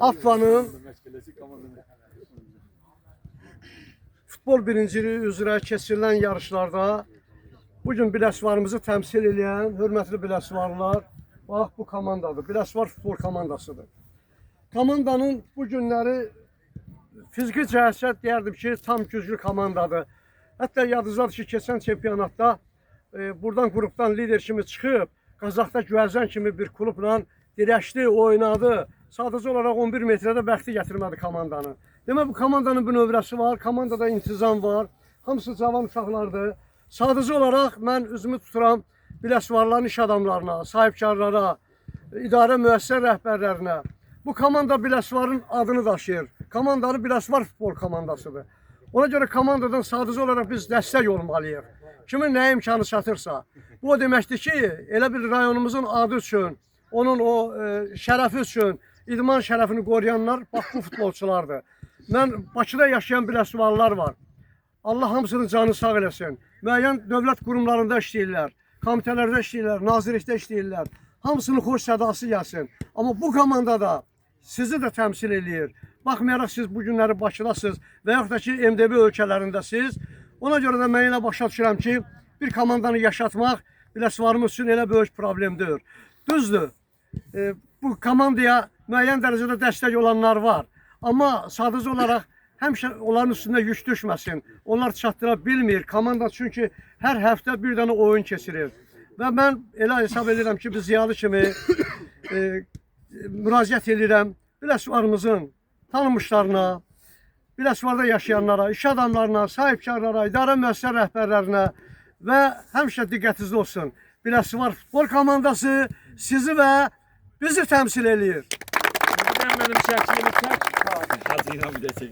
Affanın futbol birinciliği üzrə keçirilən yarışlarda bugün Biləsuvarımızı təmsil edən hörmətli Biləsuvarlılar, bax bu komandadır. Biləsuvar futbol komandasıdır. Komandanın bu günləri fiziki cəhətdə deyərdim ki, tam güclü komandadır. Hətta yadınızdadır ki, keçən çempionatda buradan qrupdan lider kimi çıxıb, Qazaxda Güvəzən kimi bir klubla dirəşdi, oynadı. Sadəcə olaraq 11 metrədə bəxti gətirmədi komandanı. Demək, bu komandanın bir növrəsi var, komandada intizam var, hamısı cavan uşaqlardır. Sadəcə olaraq mən üzümü tuturam Biləsuvarların iş adamlarına, sahibkarlara, idarə müəssisə rəhbərlərinə. Bu komanda Biləsuvarın adını daşıyır. Komandanı Biləsuvar futbol komandasıdır. Ona görə komandadan sadəcə olaraq biz dəstək olmalıyıq. Kimin nə imkanı çatırsa. Bu o deməkdir ki, elə bir rayonumuzun adı üçün, onun o şərəfi üçün idman şərəfini qoruyanlar bax bu futbolçulardır. Mən Bakıda yaşayan Biləsuvarlılar var. Allah hamısının canı sağ eləsin. Müəyyən dövlət qurumlarında işləyirlər, komitələrdə işləyirlər, nazirlikdə işləyirlər. Hamısının xoş sədası gəlsin. Amma bu komandada sizi də təmsil eləyir. Baxmayaraq siz bu günləri Bakıdasınız və yaxud da ki, MDB ölkələrindəsiz. Ona görə də mən elə başa düşürəm ki, bir komandanı yaşatmaq Biləsuvarımız üçün elə böyük problemdir. Düzdür, bu komandaya müəyyən dərəcədə dəstək olanlar var. Amma sadəcə olaraq həmişə onların üstündə yük düşməsin. Onlar çatdıra bilmir. Komanda çünki hər həftə bir dənə oyun keçirir. Və mən elə hesab edirəm ki, biz ziyalı kimi müraciət edirəm Biləsuvarımızın tanınmışlarına, Biləsuvarda yaşayanlara, iş adamlarına, sahibkarlara, idarə müəssisə rəhbərlərinə və həmişə diqqətinizdə olsun. Biləsuvar futbol komandası sizi və bizi təmsil eləyir. Benim şəklimi çək. Hazırlayalım bir də çək.